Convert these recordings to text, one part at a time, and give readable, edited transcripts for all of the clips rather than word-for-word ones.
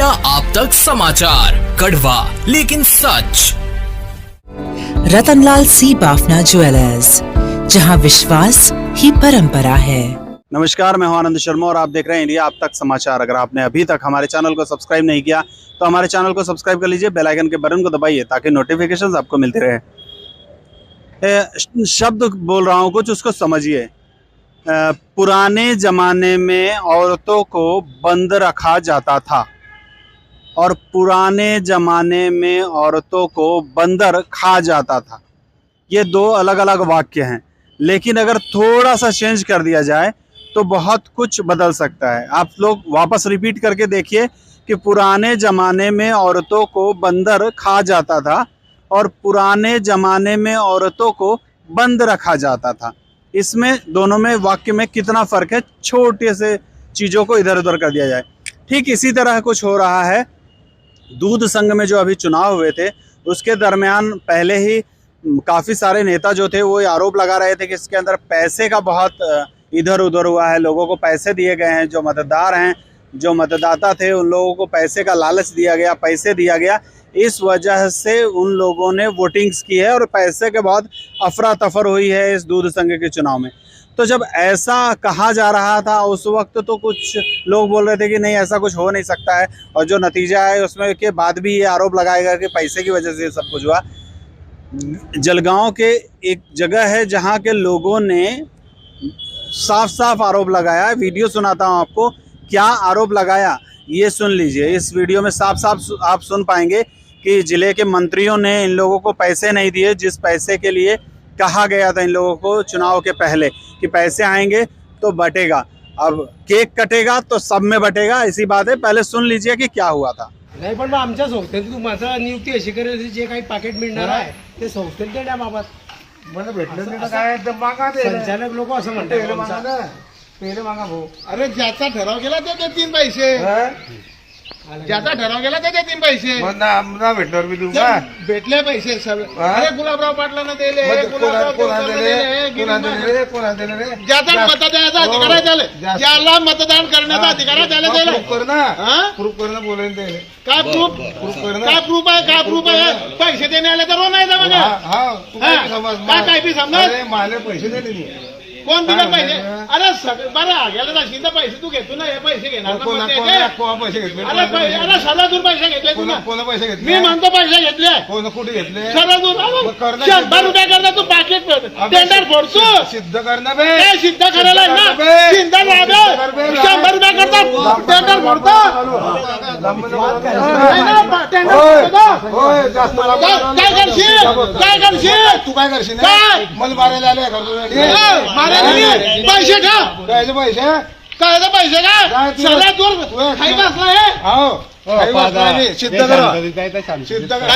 India आप तक समाचार, कड़वा लेकिन सच। रतनलाल सी बाफना ज्वेलर्स, जहां विश्वास ही परंपरा है। नमस्कार, मैं हूं आनंद शर्मा और आप देख रहे हैं इंडिया आप तक समाचार। अगर आपने अभी तक हमारे चैनल को सब्सक्राइब नहीं किया तो हमारे चैनल को सब्सक्राइब कर लीजिए, बेल आइकन के बटन को दबाइए ताकि नोटिफिकेशंस आपको मिलते रहे। शब्द बोल रहा हूं कुछ, उसको समझिए। पुराने ज़माने में औरतों को बंद रखा जाता था और पुराने ज़माने में औरतों को बंदर खा जाता था। ये दो अलग अलग वाक्य हैं, लेकिन अगर थोड़ा सा चेंज कर दिया जाए तो बहुत कुछ बदल सकता है। आप लोग वापस रिपीट करके देखिए कि पुराने ज़माने में औरतों को बंदर खा जाता था और पुराने ज़माने में औरतों को बंद रखा जाता था। इसमें दोनों में वाक्य में कितना फ़र्क है, छोटे से चीज़ों को इधर उधर कर दिया जाए। ठीक इसी तरह कुछ हो रहा है दूध संघ में। जो अभी चुनाव हुए थे उसके दरमियान पहले ही काफ़ी सारे नेता जो थे वो आरोप लगा रहे थे कि इसके अंदर पैसे का बहुत इधर उधर हुआ है, लोगों को पैसे दिए गए हैं, जो मतदार हैं, जो मतदाता थे उन लोगों को पैसे का लालच दिया गया, पैसे दिया गया। इस वजह से उन लोगों ने वोटिंग्स की है और पैसे के बाद अफरा तफर हुई है इस दूध संघ के चुनाव में। तो जब ऐसा कहा जा रहा था उस वक्त तो कुछ लोग बोल रहे थे कि नहीं, ऐसा कुछ हो नहीं सकता है, और जो नतीजा है उसमें के बाद भी ये आरोप लगाएगा कि पैसे की वजह से ये सब कुछ हुआ। जलगांव के एक जगह है जहाँ के लोगों ने साफ साफ आरोप लगाया। वीडियो सुनाता हूँ आपको, क्या आरोप लगाया ये सुन लीजिए। इस वीडियो में साफ साफ आप सुन पाएंगे कि जिले के मंत्रियों ने इन लोगों को पैसे नहीं दिए, जिस पैसे के लिए कहा गया था इन लोगों को चुनाव के पहले कि पैसे आएंगे तो बटेगा। अब केक कटेगा तो सब में बटेगा, ऐसी बात है। पहले सुन लीजिए कि क्या हुआ था। नाही पण आमच्या संस्थेत तुम्हाला नियुक्ती अशी करेल जे काही पाकिट मिळणार आहे ते संस्थेत देण्याबाबत मला भेटलं नाही तर काय तर मागा दे. संचालक लोक असं म्हणतात पहिले मागा भाऊ. अरे ज्याचा ठराव केला ते देतील पैसे, ज्याचा ठराव केला ते देतील पैसे. मग ना भेटल्यावर मी देऊ का? भेटले पैसे सगळे. अरे गुलाबराव पाटलांना दिले, ज्याचा मतदानाचा अधिकार आहे त्याला, ज्याला मतदान करण्याचा अधिकार आहे त्याला दिले. प्रूफ करणं बोलेन ते काय प्रूफ काय प्रूफ आहे पैसे देणे आले तर नाही जा बघा. काय बी समज मला पैसे दिले नाही. कोण दिले पैसे? अरे बरं गेला जाशील तर पैसे तू घेतो ना, हे पैसे घेणार पैसे घेतले? अरे सलादूर पैसे घेतले तू ना. कोण पैसे घेतले? मी म्हणतो पैसे घेतले. कोण कुठे घेतले? सलादूर 100 रुपये करता तू पाकिट टेंडर फोडतो. सिद्ध करणं बे. सिद्ध करायला ना सिद्ध लाभे 100 रुपये करता टेंडर फोडतो. काय करशील तू काय करशील? मला मारायला आले पैसे ठेव. पैसे काय पैसे का सगळ्यात दूर खाई बसला आहे. सिद्ध करा. सिद्ध करा.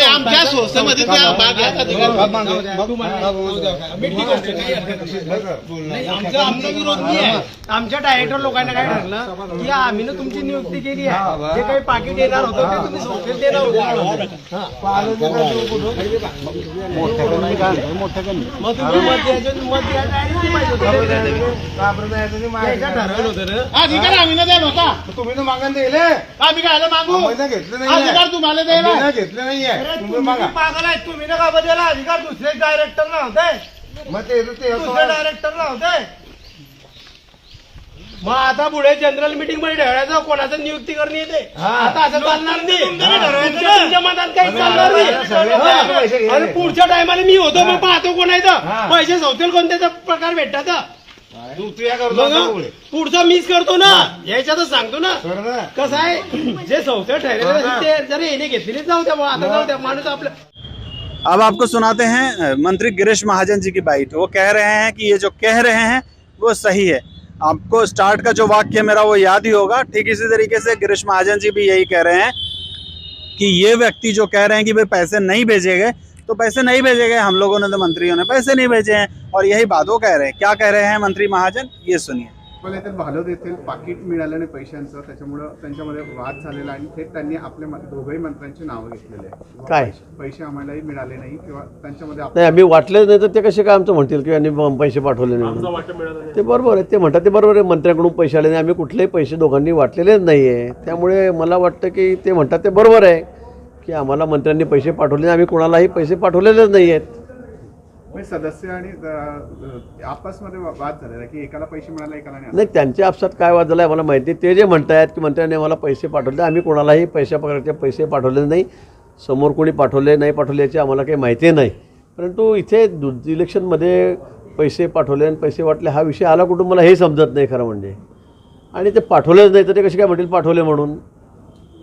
आमच्या संस्थेमध्ये आमचा विरोध नाही आहे. आमच्या डायरेक्टर लोकांना काय ठरलं की आम्ही ना तुमची नियुक्ती केली आहे, जे काही पाकिट येणार होतं ते तुम्ही संस्थेत देणार होते. मग तुम्ही मत द्यायचं, मत द्यायचं ठरवलं होतं ना. अधिकार आम्ही ना द्यायला होता. तुम्ही ना मागण दिले, आम्ही काय मागू? घेतलं नाही. अधिकार तुम्हाला द्यायला घेतलं नाहीये. तुम्ही तुम्ही पागल आहे. तुम्ही ना का बदला अधिकार दुसरे डायरेक्टरला होते, मग ते दुसऱ्या डायरेक्टरला होते. मग आता पुढे जनरल मीटिंग मध्ये ठरवायचं कोणाचं नियुक्ती करणे येते. आता असं चालणार नाही. तुमच्या मनात काही चालणार नाही. आणि पुढच्या टायमाला मी होतो मग पाहतो कोणाचं पैसे संस्थेल कोणत्याचा प्रकार भेटतात. पुढचा मिस करतो ना, याच्यातच सांगतो ना. कसं आहे जे संस्थेत ठरलेलं ते जर येणे घेतलेलीच जाऊ द्या. आता जाऊ द्या माणूस आपलं. अब आपको सुनाते हैं मंत्री गिरीश महाजन जी की बाइट। वो कह रहे हैं कि ये जो कह रहे हैं वो सही है। आपको स्टार्ट का जो वाक्य मेरा वो याद ही होगा। ठीक इसी तरीके से गिरीश महाजन जी भी यही कह रहे हैं कि ये व्यक्ति जो कह रहे हैं कि भाई पैसे नहीं भेजे गए, तो पैसे नहीं भेजे गए। हम लोगों ने तो मंत्रियों ने पैसे नहीं भेजे हैं और यही बात वो कह रहे हैं। क्या कह रहे हैं मंत्री महाजन, ये सुनिए। पण येथील भालद येथील पाकिट मिळालं नाही पैशांचं, त्याच्यामुळं त्यांच्यामध्ये वाद झालेला आणि थेट त्यांनी आपल्या दोघंही मंत्र्यांची नावं घेतलेली आहे. काय? पैसे आम्हालाही मिळाले नाही किंवा त्यांच्यामध्ये नाही आम्ही वाटलेच नाही तर ते कसे काय आमचं म्हणतील की यांनी पैसे पाठवले नाही म्हणून. ते बरोबर आहे, ते म्हणतात ते बरोबर आहे, मंत्र्यांकडून पैसे आले नाही, आम्ही कुठलेही पैसे दोघांनी वाटलेलेच नाही आहे. त्यामुळे मला वाटतं की ते म्हणतात ते बरोबर आहे की आम्हाला मंत्र्यांनी पैसे पाठवले नाही, आम्ही कोणालाही पैसे पाठवलेलेच नाही आहेत. सदस्य आणि आपसमध्ये वाद झालेला की एकाला पैसे मिळाले एकाला नाही, त्यांच्या आपसात काय वाद झाला आहे मला माहिती. ते जे म्हणत आहेत की मंत्र्यांनी आम्हाला पैसे पाठवले, आम्ही कोणालाही प्रकारचे पैसे पाठवले नाही, समोर कोणी पाठवले नाही पाठवले याची आम्हाला काही माहिती नाही. परंतु इथे इलेक्शनमध्ये पैसे पाठवले आणि पैसे वाटले हा विषय आला कुठून मला हे समजत नाही खरं म्हणजे. आणि ते पाठवलेच नाही तर ते कसे काय म्हणतील पाठवले म्हणून.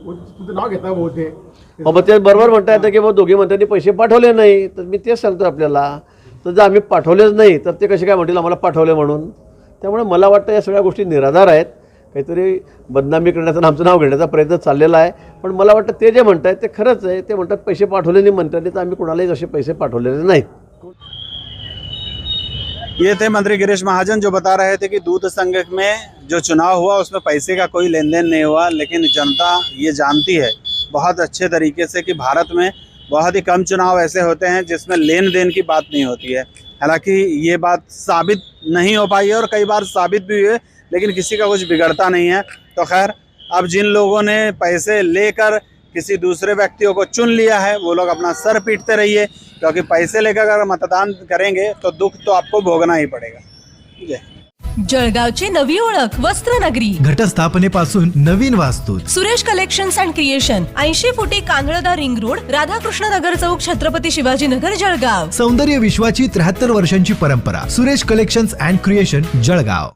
तुझं नाव घेता बहुते मग ते बरोबर म्हणता येतं की मग दोघी मंत्र्यांनी पैसे पाठवले नाही, तर मी तेच सांगतो आपल्याला. तर जर आम्ही पाठवलेच नाही तर ते कसे काय म्हणतील आम्हाला पाठवले म्हणून. त्यामुळे मला वाटतं या सगळ्या गोष्टी निराधार आहेत, काहीतरी बदनामी करण्याचा आणि आमचं नाव घेण्याचा प्रयत्न चाललेला आहे. पण मला वाटतं ते जे म्हणत आहेत ते खरंच आहे. ते म्हणतात पैसे पाठवले नाही मंत्र्यांनी, तर आम्ही कोणालाही असे पैसे पाठवलेले नाहीत. ये थे मंत्री गिरीश महाजन जो बता रहे थे कि दूध संघ में जो चुनाव हुआ उसमें पैसे का कोई लेन देन नहीं हुआ, लेकिन जनता ये जानती है बहुत अच्छे तरीके से कि भारत में बहुत ही कम चुनाव ऐसे होते हैं जिसमें लेन देन की बात नहीं होती है. हालांकि ये बात साबित नहीं हो पाई है और कई बार साबित भी हुई है, लेकिन किसी का कुछ बिगड़ता नहीं है. तो खैर अब जिन लोगों ने पैसे लेकर किसी दूसरे व्यक्तियों को चुन लिया है वो लोग अपना सर पीटते रहिए, क्योंकि पैसे लेकर अगर मतदान करेंगे तो दुख तो आपको भोगना ही पड़ेगा. जय. जळगावची नवी ओळख वस्त्रनगरी, घटस्थापनेपासून नवीन वास्तू, सुरेश कलेक्शन्स अँड क्रिएशन, 80 फुटी कांदळदा रिंग रोड, राधाकृष्ण नगर चौक, छत्रपती शिवाजी नगर, जळगाव. सौंदर्य विश्वाची 73 वर्षांची परंपरा. Suresh collections and creation, Jalgaon.